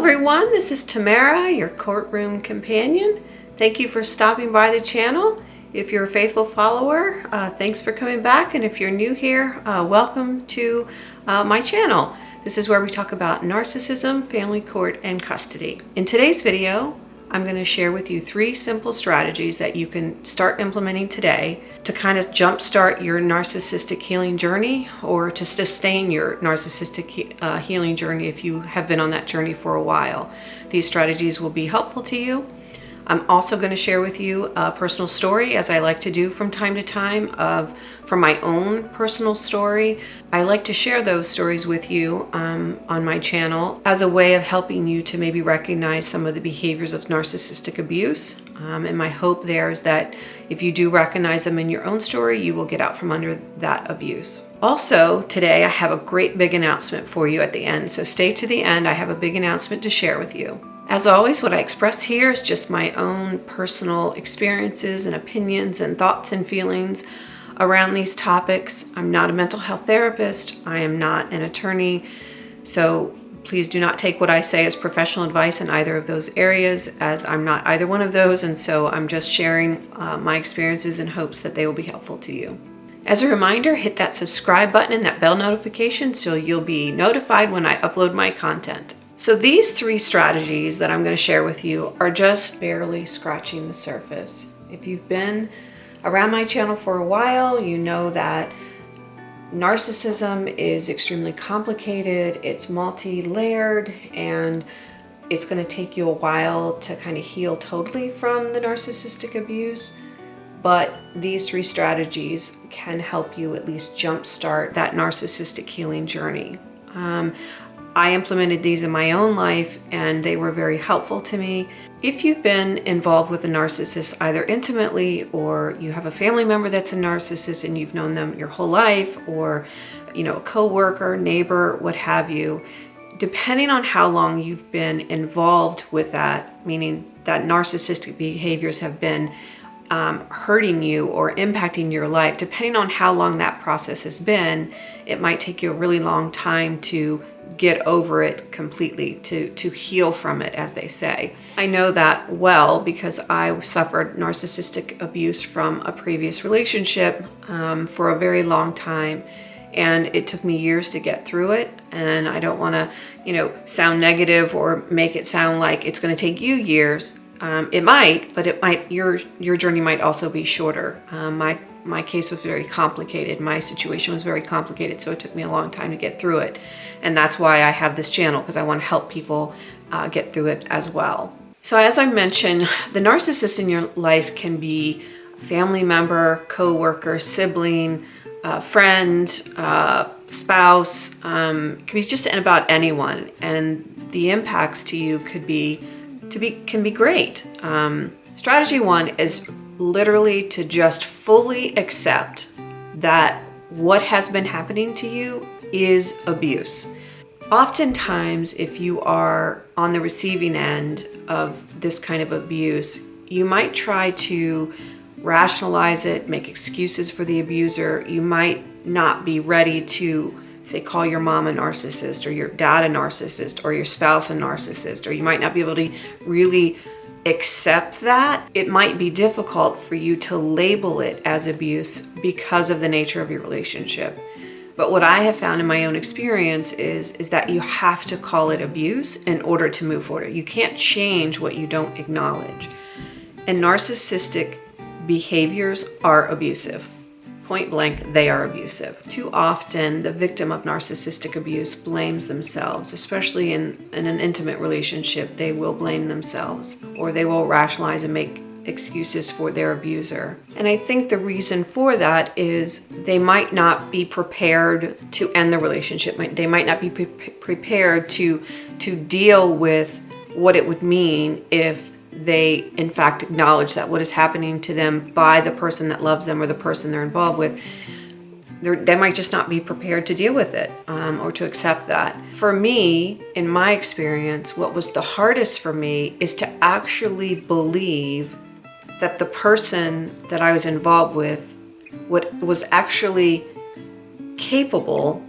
everyone, this is Tamara, your courtroom companion. Thank you for stopping by the channel. If you're a faithful follower, thanks for coming back, and if you're new here, welcome to my channel. This is where we talk about narcissism, family court, and custody. In today's video, I'm going to share with you 3 simple strategies that you can start implementing today to kind of jumpstart your narcissistic healing journey, or to sustain your narcissistic healing journey if you have been on that journey for a while. These strategies will be helpful to you. I'm also going to share with you a personal story, as I like to do from time to time, from my own personal story. I like to share those stories with you on my channel as a way of helping you to maybe recognize some of the behaviors of narcissistic abuse. And my hope there is that if you do recognize them in your own story, you will get out from under that abuse. Also, today I have a great big announcement for you at the end, so stay to the end. I have a big announcement to share with you. As always, what I express here is just my own personal experiences and opinions and thoughts and feelings around these topics. I'm not a mental health therapist. I am not an attorney. So please do not take what I say as professional advice in either of those areas, as I'm not either one of those. And so I'm just sharing my experiences in hopes that they will be helpful to you. As a reminder, hit that subscribe button and that bell notification so you'll be notified when I upload my content. So these 3 strategies that I'm going to share with you are just barely scratching the surface. If you've been around my channel for a while, you know that narcissism is extremely complicated, it's multi-layered, and it's going to take you a while to kind of heal totally from the narcissistic abuse. But these 3 strategies can help you at least jumpstart that narcissistic healing journey. I implemented these in my own life, and they were very helpful to me. If you've been involved with a narcissist either intimately, or you have a family member that's a narcissist and you've known them your whole life, or a coworker, neighbor, what have you, depending on how long you've been involved with that, meaning that narcissistic behaviors have been hurting you or impacting your life, depending on how long that process has been, it might take you a really long time to get over it completely, to heal from it, as they say. I know that well because I suffered narcissistic abuse from a previous relationship for a very long time, and it took me years to get through it. And I don't want to, sound negative or make it sound like it's going to take you years. It might, but your journey might also be shorter. My case was very complicated. My situation was very complicated, so it took me a long time to get through it. And that's why I have this channel, because I want to help people get through it as well. So as I mentioned, the narcissist in your life can be a family member, coworker, sibling, friend, spouse, it can be just about anyone. And the impacts to you can be great. Strategy 1 is literally to just fully accept that what has been happening to you is abuse. Oftentimes, if you are on the receiving end of this kind of abuse, you might try to rationalize it, make excuses for the abuser. You might not be ready to, say, call your mom a narcissist, or your dad a narcissist, or your spouse a narcissist, or you might not be able to really accept that. It might be difficult for you to label it as abuse because of the nature of your relationship. But what I have found in my own experience is that you have to call it abuse in order to move forward. You can't change what you don't acknowledge. And narcissistic behaviors are abusive. Point blank, they are abusive. Too often, the victim of narcissistic abuse blames themselves, especially in an intimate relationship. They will blame themselves, or they will rationalize and make excuses for their abuser. And I think the reason for that is they might not be prepared to end the relationship. They might not be prepared to deal with what it would mean if they in fact acknowledge that what is happening to them by the person that loves them or the person they're involved with. They might just not be prepared to deal with it or to accept that. For me, in my experience, what was the hardest for me is to actually believe that the person that I was involved with was actually capable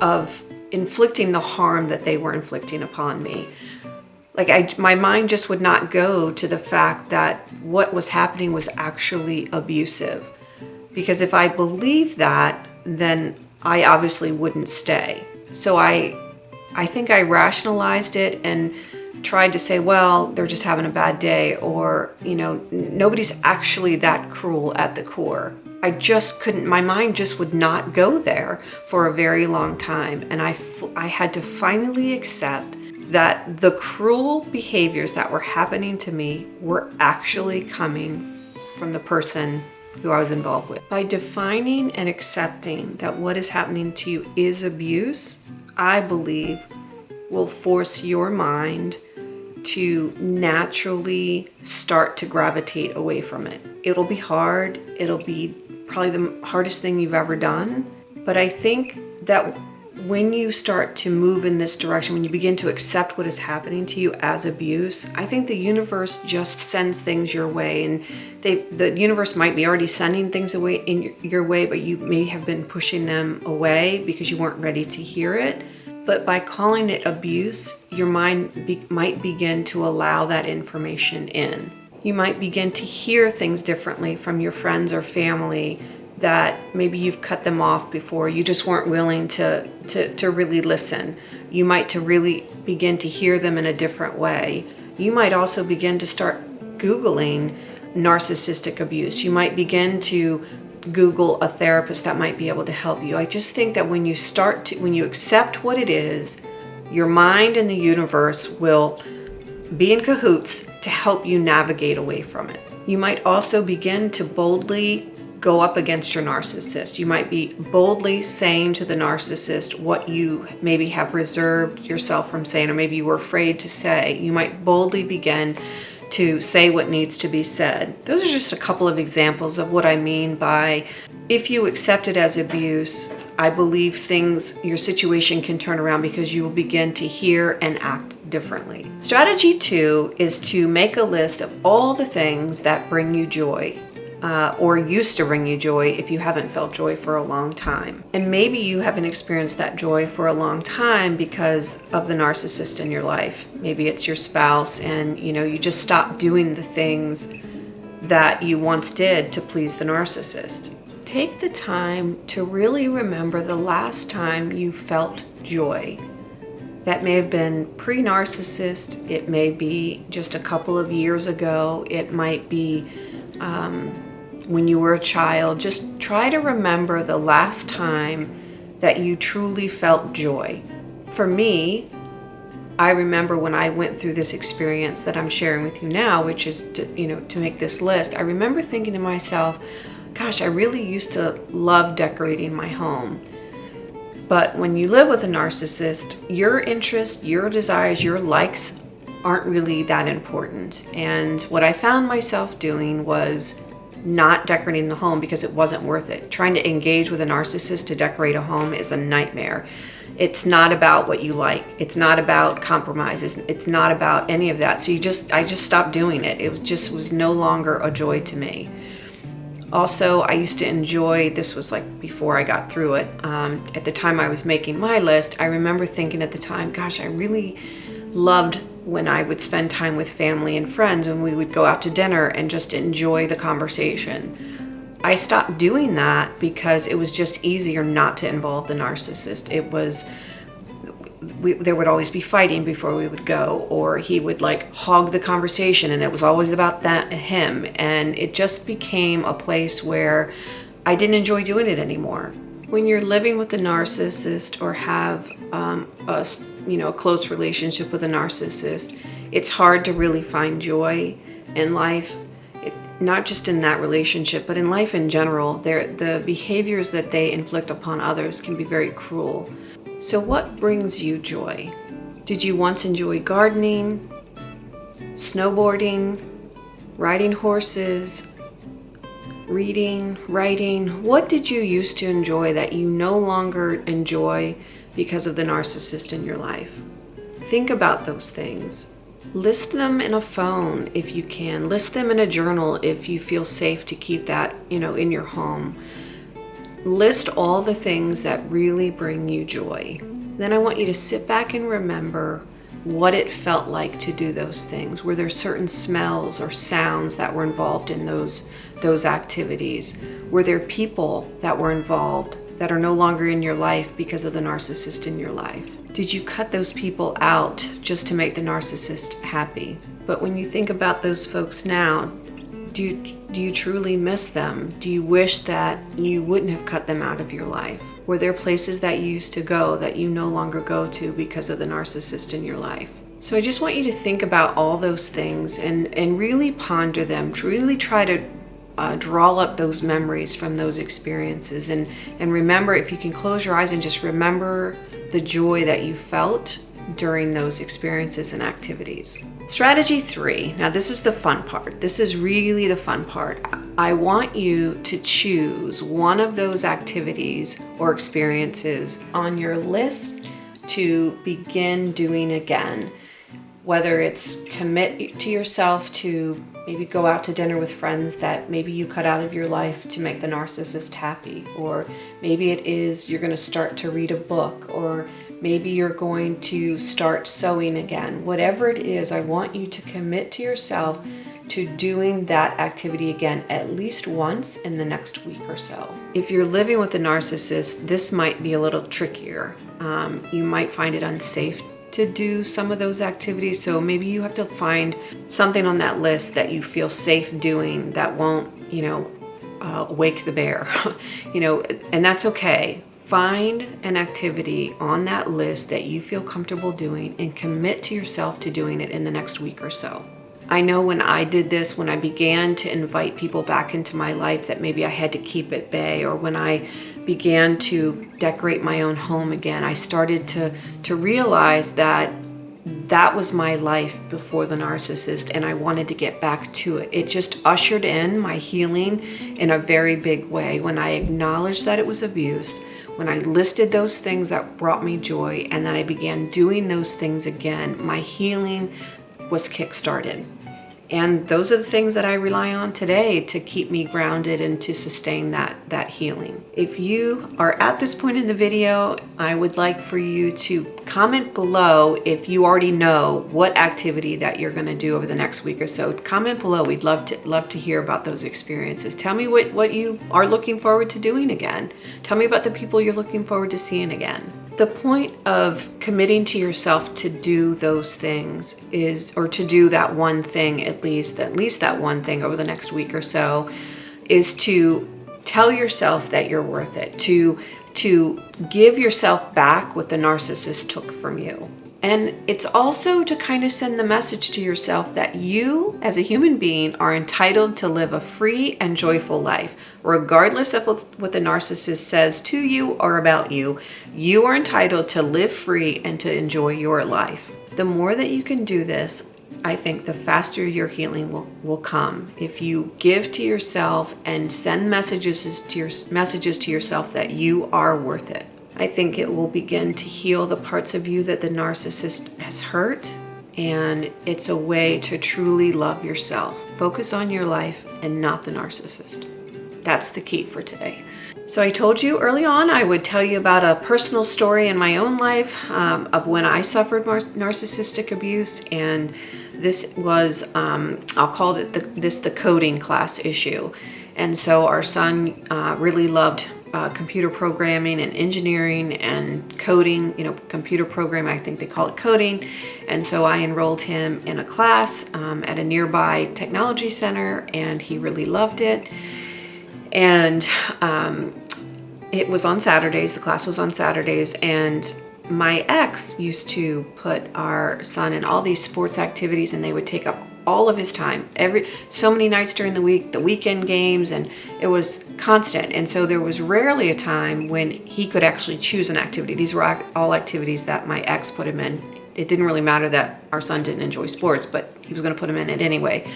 of inflicting the harm that they were inflicting upon me. my mind just would not go to the fact that what was happening was actually abusive. Because if I believed that, then I obviously wouldn't stay. So I think I rationalized it and tried to say, well, they're just having a bad day, or, nobody's actually that cruel at the core. I just couldn't, my mind just would not go there for a very long time. And I had to finally accept that the cruel behaviors that were happening to me were actually coming from the person who I was involved with. By defining and accepting that what is happening to you is abuse, I believe will force your mind to naturally start to gravitate away from it. It'll be hard. It'll be probably the hardest thing you've ever done. But I think that when you start to move in this direction, when you begin to accept what is happening to you as abuse, I think the universe just sends things your way. And the universe might be already sending things away in your way, but you may have been pushing them away because you weren't ready to hear it. But by calling it abuse, your mind might begin to allow that information in. You might begin to hear things differently from your friends or family that maybe you've cut them off before. You just weren't willing to really listen. You might to really begin to hear them in a different way. You might also begin to start Googling narcissistic abuse. You might begin to Google a therapist that might be able to help you. I just think that when you accept what it is, your mind and the universe will be in cahoots to help you navigate away from it. You might also begin to boldly go up against your narcissist. You might be boldly saying to the narcissist what you maybe have reserved yourself from saying, or maybe you were afraid to say. You might boldly begin to say what needs to be said. Those are just a couple of examples of what I mean by, if you accept it as abuse, I believe your situation can turn around because you will begin to hear and act differently. Strategy 2 is to make a list of all the things that bring you joy. Or used to bring you joy if you haven't felt joy for a long time. And maybe you haven't experienced that joy for a long time because of the narcissist in your life. Maybe it's your spouse and you just stopped doing the things that you once did to please the narcissist. Take the time to really remember the last time you felt joy. That may have been pre-narcissist, it may be just a couple of years ago, it might be when you were a child. Just try to remember the last time that you truly felt joy. For me, I remember when I went through this experience that I'm sharing with you now, which is to make this list. I remember thinking to myself, gosh, I really used to love decorating my home. But when you live with a narcissist, your interests, your desires, your likes aren't really that important. And what I found myself doing was not decorating the home because it wasn't worth it. Trying to engage with a narcissist to decorate a home is a nightmare. It's not about what you like. It's not about compromises. It's not about any of that. So I just stopped doing it. It was no longer a joy to me. Also, I used to enjoy, this was like before I got through it, at the time I was making my list, I remember thinking at the time, gosh, I really loved when I would spend time with family and friends and we would go out to dinner and just enjoy the conversation. I stopped doing that because it was just easier not to involve the narcissist. There would always be fighting before we would go, or he would hog the conversation and it was always about him. And it just became a place where I didn't enjoy doing it anymore. When you're living with a narcissist or have a close relationship with a narcissist, it's hard to really find joy in life, not just in that relationship, but in life in general. The behaviors that they inflict upon others can be very cruel. So what brings you joy? Did you once enjoy gardening, snowboarding, riding horses, reading, writing? What did you used to enjoy that you no longer enjoy because of the narcissist in your life? Think about those things. List them in a phone if you can. List them in a journal if you feel safe to keep that, in your home. List all the things that really bring you joy. Then I want you to sit back and remember what it felt like to do those things. Were there certain smells or sounds that were involved in those activities? Were there people that were involved that are no longer in your life because of the narcissist in your life? Did you cut those people out just to make the narcissist happy? But when you think about those folks now, do you truly miss them? Do you wish that you wouldn't have cut them out of your life? Were there places that you used to go that you no longer go to because of the narcissist in your life? So I just want you to think about all those things and really ponder them, to really try to draw up those memories from those experiences. And remember, if you can close your eyes and just remember the joy that you felt during those experiences and activities. Strategy 3. Now this is the fun part. This is really the fun part. I want you to choose one of those activities or experiences on your list to begin doing again. Whether it's commit to yourself to maybe go out to dinner with friends that maybe you cut out of your life to make the narcissist happy, or maybe it is you're going to start to read a book, or maybe you're going to start sewing again. Whatever it is, I want you to commit to yourself to doing that activity again at least once in the next week or so. If you're living with a narcissist, this might be a little trickier. You might find it unsafe to do some of those activities, so maybe you have to find something on that list that you feel safe doing that won't, wake the bear, and that's okay. Find an activity on that list that you feel comfortable doing and commit to yourself to doing it in the next week or so. I know when I did this, when I began to invite people back into my life that maybe I had to keep at bay, or when I began to decorate my own home again, I started to realize that that was my life before the narcissist, and I wanted to get back to it. It just ushered in my healing in a very big way when I acknowledged that it was abuse, when I listed those things that brought me joy, and then I began doing those things again. My healing was kick-started. And those are the things that I rely on today to keep me grounded and to sustain that healing. If you are at this point in the video, I would like for you to comment below if you already know what activity that you're going to do over the next week or so. Comment below. We'd love to hear about those experiences. Tell me what you are looking forward to doing again. Tell me about the people you're looking forward to seeing again. The point of committing to yourself to do those things or to do that one thing, at least that one thing over the next week or so, is to tell yourself that you're worth it, to give yourself back what the narcissist took from you. And it's also to kind of send the message to yourself that you, as a human being, are entitled to live a free and joyful life. Regardless of what the narcissist says to you or about you, you are entitled to live free and to enjoy your life. The more that you can do this, I think the faster your healing will come. If you give to yourself and send messages to yourself that you are worth it. I think it will begin to heal the parts of you that the narcissist has hurt, and it's a way to truly love yourself. Focus on your life and not the narcissist. That's the key for today. So I told you early on I would tell you about a personal story in my own life of when I suffered narcissistic abuse, and this was, I'll call it the coding class issue. And so our son really loved computer programming and engineering and coding, computer programming, I think they call it coding. And so I enrolled him in a class at a nearby technology center, and he really loved it. And it was on Saturdays, the class was on Saturdays, and my ex used to put our son in all these sports activities, and they would take up all of his time, so many nights during the week, the weekend games, and it was constant. And so there was rarely a time when he could actually choose an activity. These were all activities that my ex put him in. It didn't really matter that our son didn't enjoy sports, but he was going to put him in it anyway.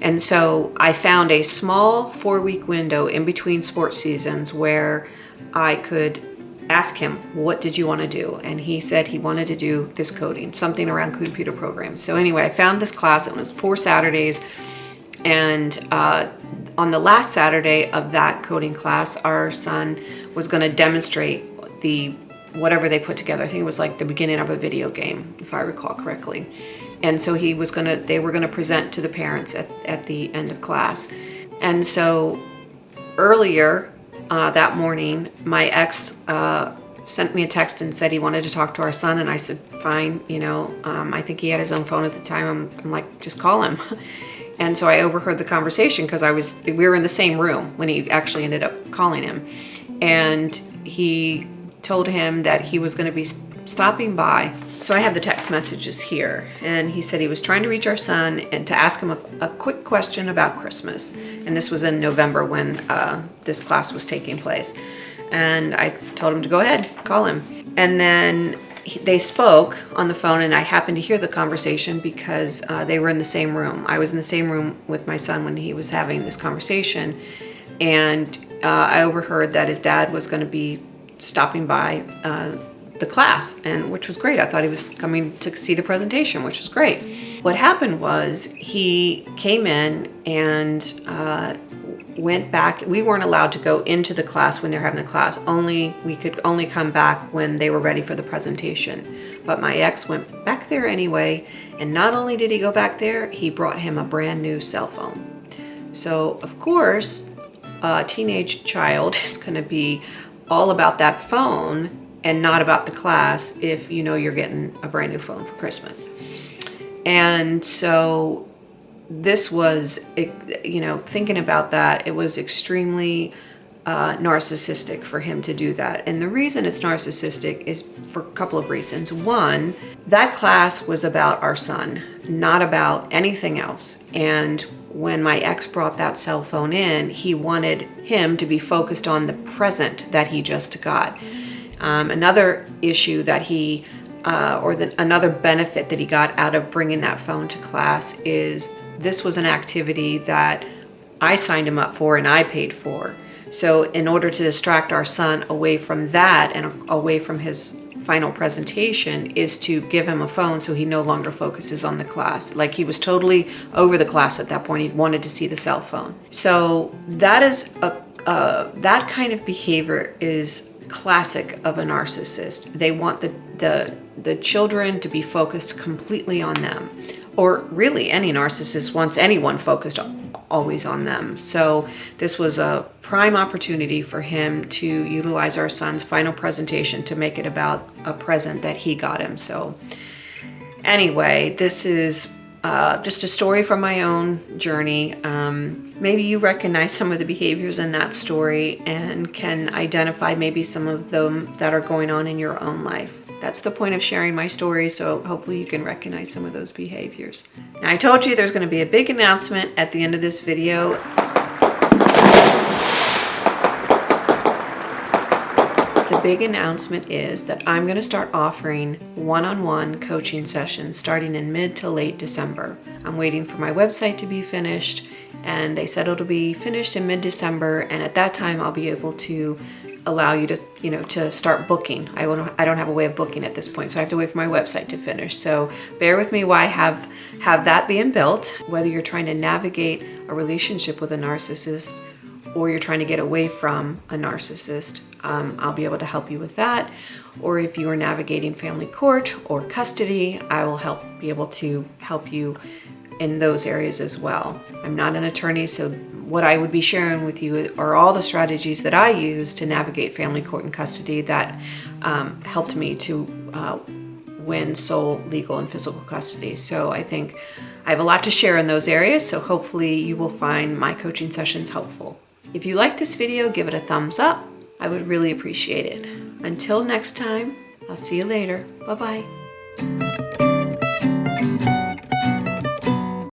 And so I found a small 4-week window in between sports seasons where I could ask him, what did you want to do? And he said he wanted to do this coding, something around computer programs. So anyway, I found this class. It was 4 Saturdays. And on the last Saturday of that coding class, our son was going to demonstrate the whatever they put together. I think it was like the beginning of a video game, if I recall correctly. And so they were gonna present to the parents at the end of class. And so earlier that morning, my ex sent me a text and said he wanted to talk to our son, and I said, fine, I think he had his own phone at the time. I'm like, just call him. And so I overheard the conversation because we were in the same room when he actually ended up calling him. And he told him that he was going to be stopping by. So I have the text messages here, and he said he was trying to reach our son and to ask him a quick question about Christmas. And this was in November when this class was taking place. And I told him to go ahead, call him. And then they spoke on the phone, and I happened to hear the conversation because they were in the same room. I was in the same room with my son when he was having this conversation. And I overheard that his dad was going to be stopping by the class, and which was great. I thought he was coming to see the presentation, which was great. What happened was he came in and went back. We weren't allowed to go into the class when they're having the class. We could only come back when they were ready for the presentation. But my ex went back there anyway, and not only did he go back there, he brought him a brand new cell phone. So of course, a teenage child is going to be all about that phone and not about the class if you're getting a brand new phone for Christmas. And so this was, thinking about that, it was extremely narcissistic for him to do that. And the reason it's narcissistic is for a couple of reasons. One, that class was about our son, not about anything else. And when my ex brought that cell phone in, he wanted him to be focused on the present that he just got. Another issue that another benefit that he got out of bringing that phone to class is this was an activity that I signed him up for and I paid for. So in order to distract our son away from that and away from his final presentation is to give him a phone so he no longer focuses on the class. Like he was totally over the class at that point. He wanted to see the cell phone. So that is that kind of behavior is classic of a narcissist. They want the children to be focused completely on them. Or really any narcissist wants anyone focused always on them. So this was a prime opportunity for him to utilize our son's final presentation to make it about a present that he got him. So anyway, this is just a story from my own journey. Maybe you recognize some of the behaviors in that story and can identify maybe some of them that are going on in your own life. That's the point of sharing my story, so hopefully you can recognize some of those behaviors. Now, I told you there's going to be a big announcement at the end of this video. The big announcement is that I'm going to start offering one-on-one coaching sessions starting in mid to late December. I'm waiting for my website to be finished, and they said it'll be finished in mid-December, and at that time I'll be able to allow you to, to start booking. I don't have a way of booking at this point, so I have to wait for my website to finish. So bear with me while I have that being built. Whether you're trying to navigate a relationship with a narcissist or you're trying to get away from a narcissist, I'll be able to help you with that. Or if you are navigating family court or custody, I will be able to help you in those areas as well. I'm not an attorney, so what I would be sharing with you are all the strategies that I use to navigate family court and custody that helped me to win sole, legal, and physical custody. So I think I have a lot to share in those areas, so hopefully you will find my coaching sessions helpful. If you like this video, give it a thumbs up. I would really appreciate it. Until next time, I'll see you later. Bye-bye.